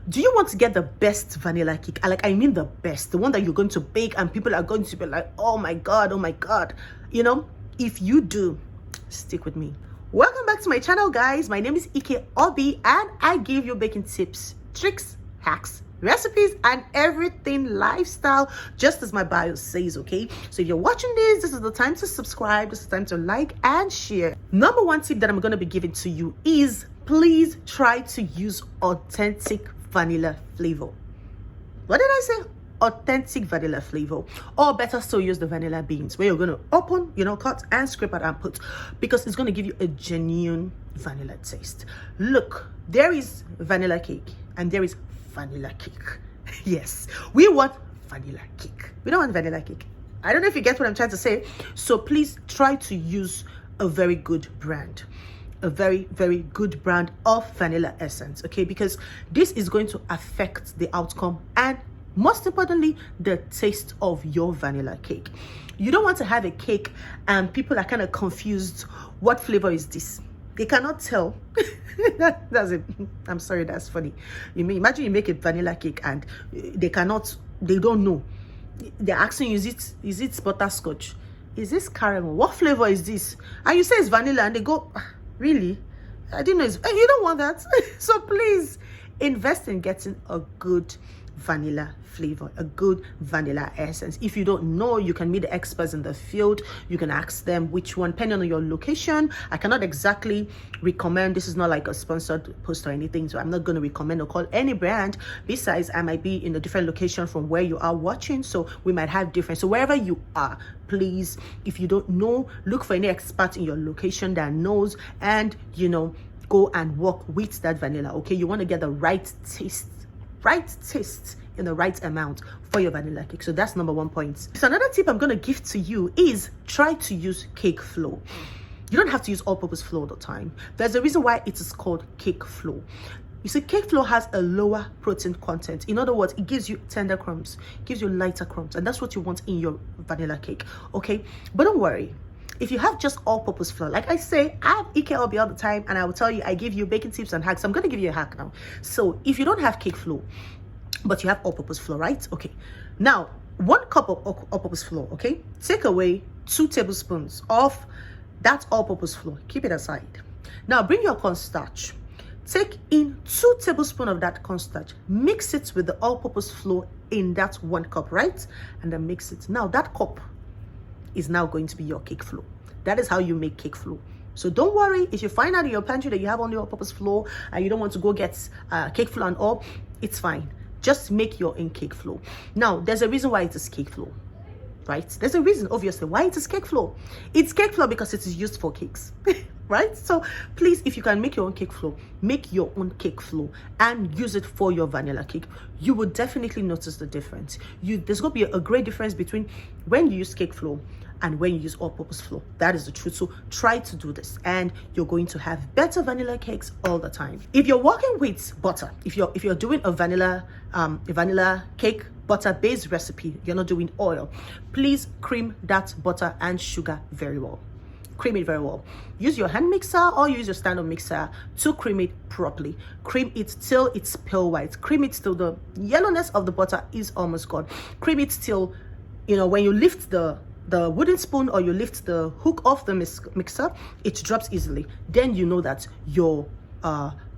Do you want to get the best vanilla cake? Like, I mean the best, the one that you're going to bake and people are going to be like, oh my god, you know? If you do, stick with me. Welcome back to my channel, guys. My name is Ike Obi, and I give you baking tips, tricks, hacks, recipes, and everything lifestyle, just as my bio says. Okay, so if you're watching this is the time to subscribe. This is the time to like and share. Number one tip that I'm going to be giving to you is, please try to use authentic vanilla flavor. What did I say? Authentic vanilla flavor. Or better still, use the vanilla beans, where you're going to open, cut and scrape out and put, because it's going to give you a genuine vanilla taste. Look, there is vanilla cake and there is vanilla cake. Yes, we want vanilla cake. We don't want vanilla cake. I don't know if you get what I'm trying to say. So please try to use a very good brand, a very, very good brand of vanilla essence, okay? Because this is going to affect the outcome and, most importantly, the taste of your vanilla cake. You don't want to have a cake and people are kind of confused. What flavor is this? They cannot tell. That's it. I'm sorry, that's funny. Imagine you make a vanilla cake and they don't know. They're asking you, is it butterscotch? Is this caramel? What flavor is this? And you say it's vanilla and they go, really? I didn't know you don't want that. So please invest in getting a good vanilla flavor, a good vanilla essence. If you don't know, you can meet the experts in the field. You can ask them which one, depending on your location. I cannot exactly recommend. This is not like a sponsored post or anything, so I'm not going to recommend or call any brand. Besides, I might be in a different location from where you are watching, so we might have different. So wherever you are, please, if you don't know, look for any expert in your location that knows, and go and work with that vanilla. Okay, you want to get the right taste in the right amount for your vanilla cake. So that's number one point. So another tip I'm going to give to you is, try to use cake flour. You don't have to use all-purpose flour all the time. There's a reason why it is called cake flour. You see, cake flour has a lower protein content. In other words, it gives you tender crumbs, gives you lighter crumbs, and that's what you want in your vanilla cake. Okay, but don't worry. If you have just all-purpose flour, like I say, I have Ike Obi all the time, and I will tell you, I give you baking tips and hacks. I'm going to give you a hack now. So if you don't have cake flour, but you have all-purpose flour, right? Okay. Now, 1 cup of all-purpose flour, okay? Take away 2 tablespoons of that all-purpose flour. Keep it aside. Now, bring your cornstarch. Take in 2 tablespoons of that cornstarch. Mix it with the all-purpose flour in that 1 cup, right? And then mix it. Now, that cup is now going to be your cake flour. That is how you make cake flour. So don't worry if you find out in your pantry that you have only all-purpose flour and you don't want to go get cake flour and all. It's fine. Just make your own cake flour. Now, there's a reason why it is cake flour, right? There's a reason, obviously, why it is cake flour. It's cake flour because it is used for cakes, right? So please, if you can make your own cake flour, make your own cake flour and use it for your vanilla cake. You will definitely notice the difference. There's going to be a great difference between when you use cake flour and when you use all-purpose flour. That is the truth. So try to do this and you're going to have better vanilla cakes all the time. If you're working with butter, if you're doing a vanilla cake butter-based recipe, you're not doing oil, please cream that butter and sugar very well. Cream it very well. Use your hand mixer or use your stand-up mixer to cream it properly. Cream it till it's pale white. Cream it till the yellowness of the butter is almost gone. Cream it till, when you lift the wooden spoon or you lift the hook off the mixer, it drops easily. Then you know that your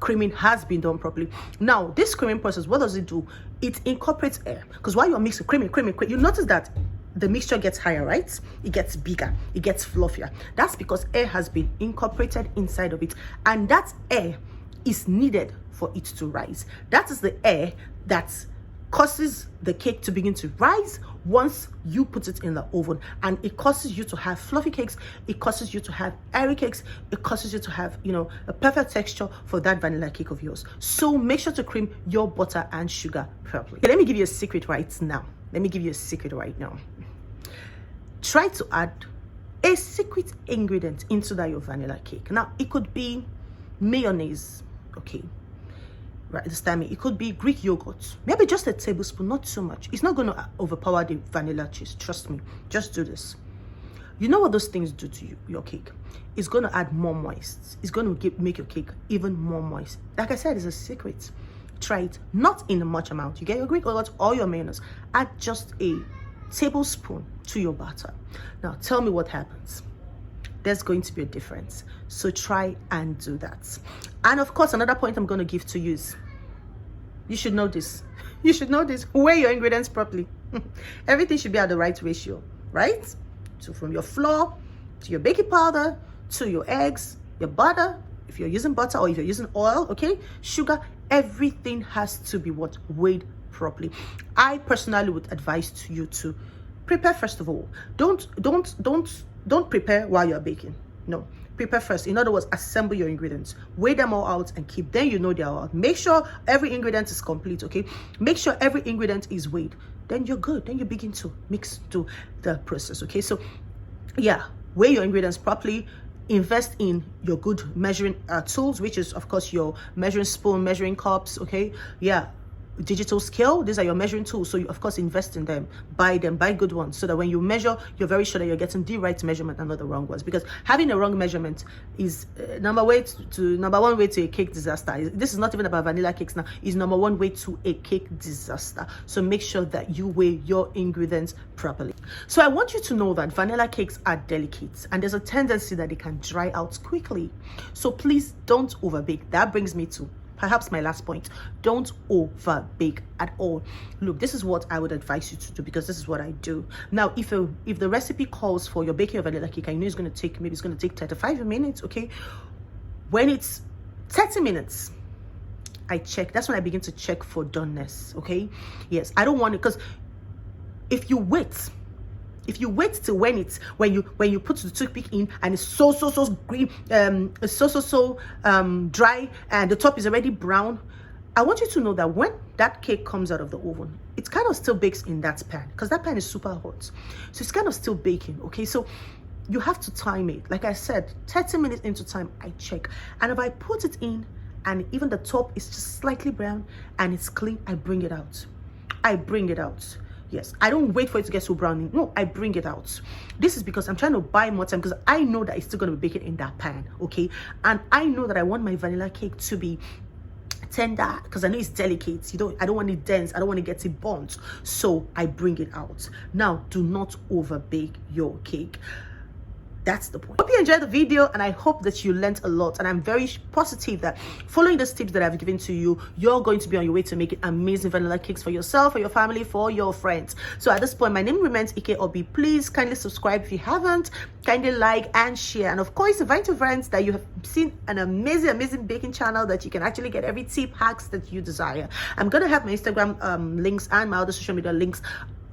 creaming has been done properly. Now, this creaming process, what does it do? It incorporates air, because while you're mixing, creaming, you notice that the mixture gets higher, right? It gets bigger, it gets fluffier. That's because air has been incorporated inside of it, and that air is needed for it to rise. That is the air that causes the cake to begin to rise once you put it in the oven, and it causes you to have fluffy cakes, it causes you to have airy cakes, it causes you to have a perfect texture for that vanilla cake of yours. So make sure to cream your butter and sugar properly. Okay, let me give you a secret right now. Try to add a secret ingredient into your vanilla cake. Now, it could be mayonnaise, okay? Right, this time it could be Greek yogurt, maybe just a tablespoon, not too much. It's not going to overpower the vanilla cheese, trust me. Just do this. You know what those things do to your cake? It's going to add more moist. It's going to make your cake even more moist. Like I said, it's a secret. try it. Not in a much amount. You get your Greek yogurt or your mayonnaise. Add just a tablespoon to your batter. Now tell me what happens. There's going to be a difference. So try and do that. And of course, another point I'm going to give to you is, you should know this. You should know this. Weigh your ingredients properly. Everything should be at the right ratio, right? So from your flour to your baking powder to your eggs, your butter, if you're using butter or if you're using oil, okay, sugar, everything has to be what? Weighed properly. I personally would advise you to prepare first of all. Don't prepare while you're baking. No, prepare first. In other words, assemble your ingredients, weigh them all out and keep. Then you know they are out. Make sure every ingredient is complete, okay? Make sure every ingredient is weighed. Then you're good. Then you begin to mix to the process, okay? So yeah, weigh your ingredients properly. Invest in your good measuring tools, which is of course your measuring spoon, measuring cups, okay? Yeah, digital scale, these are your measuring tools, so you of course invest in them. Buy them, buy good ones, so that when you measure, you're very sure that you're getting the right measurement and not the wrong ones, because having a wrong measurement is number one way to a cake disaster. This is not even about vanilla cakes now. It's number one way to a cake disaster. So make sure that you weigh your ingredients properly. So I want you to know that vanilla cakes are delicate and there's a tendency that they can dry out quickly, so please don't overbake. That brings me to perhaps my last point. Don't over bake at all. Look, this is what I would advise you to do, because this is what I do. Now, if the recipe calls for your baking a vanilla cake, I know it's going to take, maybe it's going to take 35 minutes, okay? When it's 30 minutes, I check. That's when I begin to check for doneness, okay? Yes, I don't want it, because if you wait till when you put the toothpick in and it's so green, dry, and the top is already brown, I want you to know that when that cake comes out of the oven, it kind of still bakes in that pan, because that pan is super hot, so it's kind of still baking, okay? So you have to time it. Like I said, 30 minutes into time, I check, and if I put it in and even the top is just slightly brown and it's clean, I bring it out. Yes, I don't wait for it to get so browny. No, I bring it out. This is because I'm trying to buy more time, because I know that it's still going to be baking in that pan, okay? And I know that I want my vanilla cake to be tender, because I know it's delicate. I don't want it dense. I don't want to get it burnt. So I bring it out. Now, do not over bake your cake. That's the point. Hope you enjoyed the video, and I hope that you learned a lot, and I'm very positive that following the tips that I've given to you, you're going to be on your way to making amazing vanilla cakes for yourself, for your family, for your friends. So at this point, my name remains Ike Obi. Please kindly subscribe if you haven't, kindly like and share, and of course invite your friends that you have seen an amazing baking channel that you can actually get every tip, hacks that you desire. I'm gonna have my Instagram links and my other social media links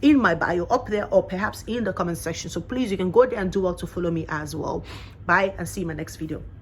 in my bio up there, or perhaps in the comment section, so please, you can go there and do well to follow me as well. Bye, and see you in my next video.